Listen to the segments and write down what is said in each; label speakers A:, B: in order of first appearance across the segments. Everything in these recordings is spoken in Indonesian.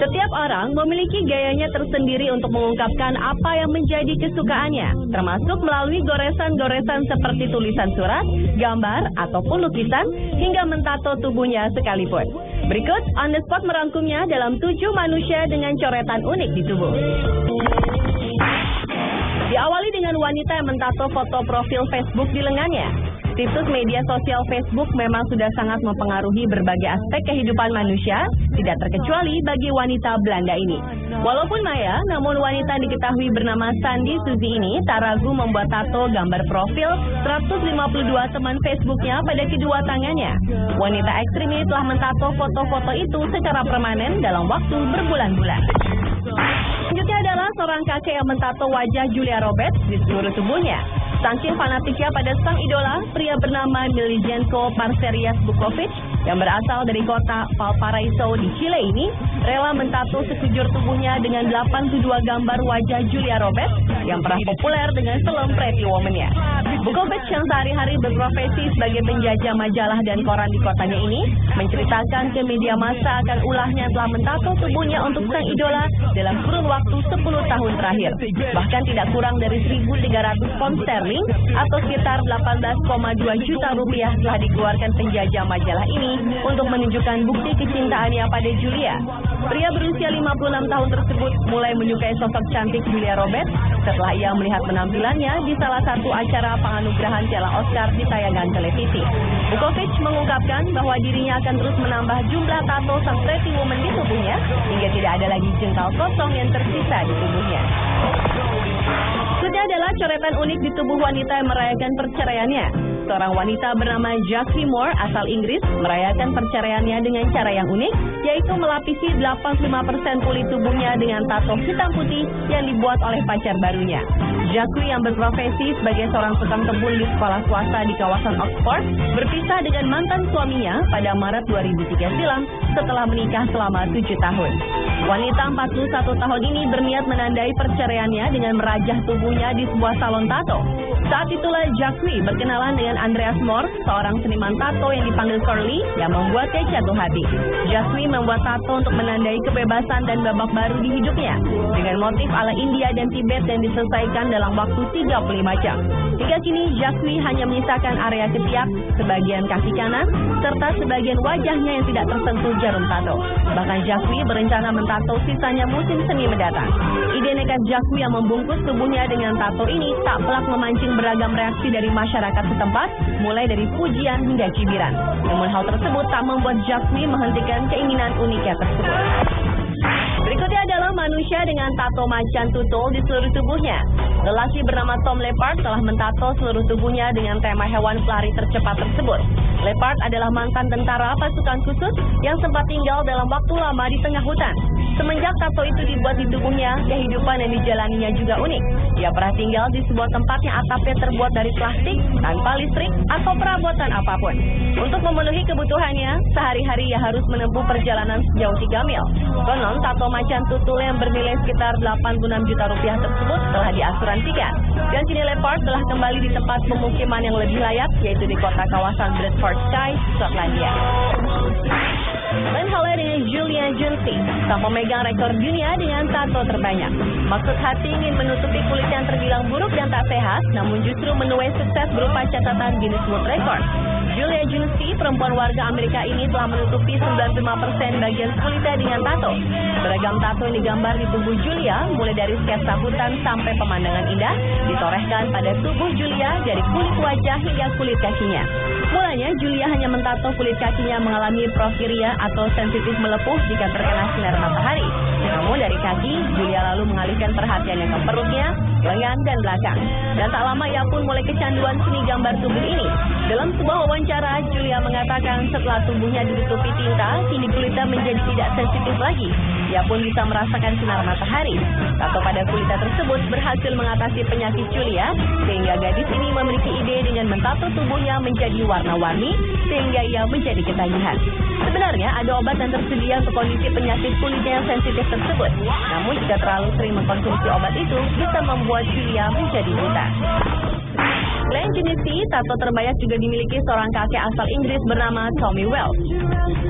A: Setiap orang memiliki gayanya tersendiri untuk mengungkapkan apa yang menjadi kesukaannya, termasuk melalui goresan-goresan seperti tulisan surat, gambar, ataupun lukisan, hingga mentato tubuhnya sekalipun. Berikut On The Spot merangkumnya dalam 7 manusia dengan coretan unik di tubuh. Diawali dengan wanita yang mentato foto profil Facebook di lengannya. Situs media sosial Facebook memang sudah sangat mempengaruhi berbagai aspek kehidupan manusia, tidak terkecuali bagi wanita Belanda ini. Walaupun maya, namun wanita diketahui bernama Sandy Suzy ini tak ragu membuat tato gambar profil 152 teman Facebooknya pada kedua tangannya. Wanita ekstrim ini telah mentato foto-foto itu secara permanen dalam waktu berbulan-bulan. Selanjutnya adalah seorang kakek yang mentato wajah Julia Roberts di seluruh tubuhnya. Saking fanatiknya pada sang idola, pria bernama Milijenko Parserias Bukovic yang berasal dari kota Valparaiso di Chile ini rela mentato sekujur tubuhnya dengan 82 gambar wajah Julia Roberts yang pernah populer dengan film Pretty Woman-nya. Bukovic yang sehari-hari berprofesi sebagai penjajah majalah dan koran di kotanya ini menceritakan ke media massa akan ulahnya telah mentato tubuhnya untuk sang idola dalam kurun waktu 10 tahun terakhir. Bahkan tidak kurang dari 1.300 pound sterling atau sekitar 18,2 juta rupiah telah dikeluarkan penjajah majalah ini untuk menunjukkan bukti kecintaannya pada Julia. Pria berusia 56 tahun tersebut mulai menyukai sosok cantik Julia Roberts setelah ia melihat penampilannya di salah satu acara penganugerahan Piala Oscar di tayangan televisi. Bukovic mengungkapkan bahwa dirinya akan terus menambah jumlah tato sang Pretty Woman di tubuhnya hingga tidak ada lagi jengkal kosong yang tersisa di tubuhnya. Selanjutnya adalah coretan unik di tubuh wanita yang merayakan perceraiannya. Seorang wanita bernama Jackie Moore asal Inggris merayakan perceraiannya dengan cara yang unik, yaitu melapisi 85% kulit tubuhnya dengan tato hitam putih yang dibuat oleh pacar barunya. Jackie yang berprofesi sebagai seorang tukang kebun di sekolah swasta di kawasan Oxford berpisah dengan mantan suaminya pada Maret 2003 silam setelah menikah selama 7 tahun. Wanita 41 tahun ini berniat menandai perceraiannya dengan merajah tubuhnya di sebuah salon tato. Saat itulah Jackie berkenalan dengan Andreas Moore, seorang seniman tato yang dipanggil Curly yang membuatnya jatuh hati. Jackie membuat tato untuk menandai kebebasan dan babak baru di hidupnya dengan motif ala India dan Tibet yang diselesaikan dalam waktu 35 jam. Hingga kini Jackie hanya menyisakan area ketiak, sebagian kaki kanan, serta sebagian wajahnya yang tidak tersentuh jarum tato. Bahkan Jackie berencana mentato sisanya musim semi mendatang. Ide nekat Jackie yang membungkus tubuhnya dengan tato ini tak pelak memancing beragam reaksi dari masyarakat setempat, mulai dari pujian hingga cibiran. Namun hal tersebut tak membuat Jackie menghentikan keinginan uniknya tersebut. Berikutnya adalah manusia dengan tato macan tutul di seluruh tubuhnya. Lelaki bernama Tom Leppard telah mentato seluruh tubuhnya dengan tema hewan pelari tercepat tersebut. Leppard adalah mantan tentara pasukan khusus yang sempat tinggal dalam waktu lama di tengah hutan. Semenjak tato itu dibuat di tubuhnya, kehidupan yang dijalaninya juga unik. Dia pernah tinggal di sebuah tempat yang atapnya terbuat dari plastik, tanpa listrik, atau perabotan apapun. Untuk memenuhi kebutuhannya, sehari-hari ia harus menempuh perjalanan sejauh 3 mil. Konon, tato macan tutul yang bernilai sekitar 86 juta rupiah tersebut telah diasuransikan. Dan kini Leppard telah kembali di tempat pemukiman yang lebih layak, yaitu di kota kawasan Bradfordshire, Skotlandia. Dan halnya dengan Julia Junsi, sang pemegang rekor dunia dengan tato terbanyak. Maksud hati ingin menutupi kulit yang terbilang buruk dan tak sehat, namun justru menuai sukses berupa catatan Guinness World Record. Julia Junsi, perempuan warga Amerika ini telah menutupi 95% bagian kulitnya dengan tato. Beragam tato yang digambar di tubuh Julia, mulai dari sketsa hutan sampai pemandangan indah, ditorehkan pada tubuh Julia dari kulit wajah hingga kulit kakinya. Mulanya, Julia hanya mentato kulit kakinya mengalami porfiria atau sensitif melepuh jika terkena sinar matahari. Namun dari kaki, Julia lalu mengalihkan perhatiannya ke perutnya, lengan, dan belakang. Dan tak lama ia pun mulai kecanduan seni gambar tubuh ini. Dalam sebuah wawancara, Julia mengatakan setelah tubuhnya ditutupi tinta, kini kulitnya menjadi tidak sensitif lagi. Ia pun bisa merasakan sinar matahari. Tato pada kulitnya tersebut berhasil mengatasi penyakit Julia, sehingga gadis ini memiliki ide dengan mentato tubuhnya menjadi warna-warni, sehingga ia menjadi ketagihan. Sebenarnya ada obat yang tersedia untuk kondisi penyakit kulitnya yang sensitif tersebut. Namun jika terlalu sering mengkonsumsi obat itu, bisa membuat Julia menjadi buta. Selain jenis C, tato terbanyak juga dimiliki seorang kakek asal Inggris bernama Tommy Wells.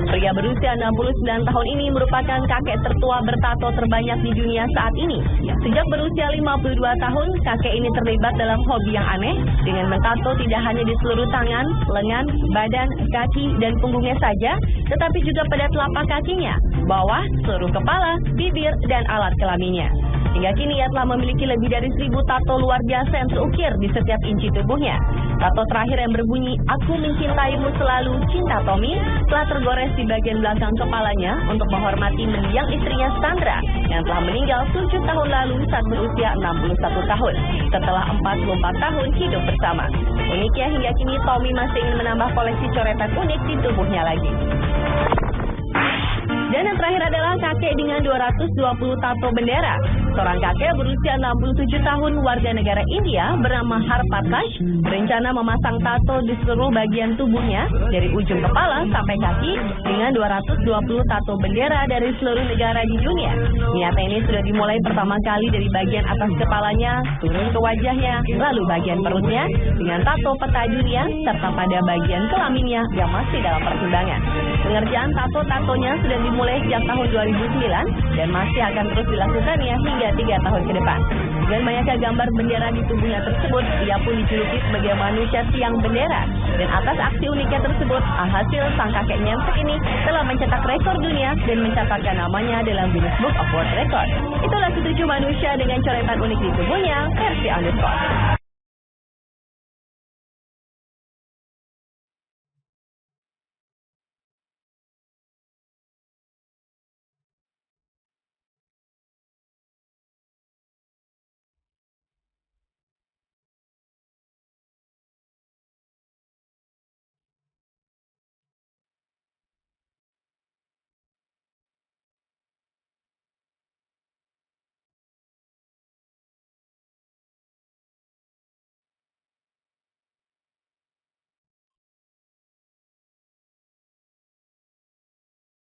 A: Pria berusia 69 tahun ini merupakan kakek tertua bertato terbanyak di dunia saat ini. Sejak berusia 52 tahun, kakek ini terlibat dalam hobi yang aneh dengan mentato tidak hanya di seluruh tangan, lengan, badan, kaki, dan punggungnya saja, tetapi juga pada telapak kakinya, bawah, seluruh kepala, bibir, dan alat kelaminnya. Hingga kini ia telah memiliki lebih dari 1000 tato luar biasa yang terukir di setiap inci tubuhnya. Tato terakhir yang berbunyi "Aku mencintaimu selalu, cinta Tommy" telah tergores di bagian belakang kepalanya untuk menghormati mendiang istrinya Sandra yang telah meninggal 7 tahun lalu saat berusia 61 tahun setelah 44 tahun hidup bersama. Uniknya hingga kini Tommy masih ingin menambah koleksi coretan unik di tubuhnya lagi. Dan yang terakhir adalah kakek dengan 220 tato bendera. Seorang kakek berusia 67 tahun warga negara India bernama Harpatash berencana memasang tato di seluruh bagian tubuhnya dari ujung kepala sampai kaki dengan 220 tato bendera dari seluruh negara di dunia. Niatnya ini sudah dimulai pertama kali dari bagian atas kepalanya, turun ke wajahnya, lalu bagian perutnya dengan tato peta dunia serta pada bagian kelaminnya yang masih dalam pertimbangan. Pengerjaan tato-tatonya sudah dimulai sejak tahun 2009 dan masih akan terus dilakukannya hingga 3 tahun ke depan. Dengan banyaknya gambar bendera di tubuhnya tersebut, ia pun dijuluki sebagai manusia tiang bendera. Dan atas aksi uniknya tersebut, alhasil sang kakek nyentrik ini telah mencetak rekor dunia dan mencatatkan namanya dalam Guinness Book of World Records. Itulah 7 manusia dengan coretan unik di tubuhnya versi Underscore.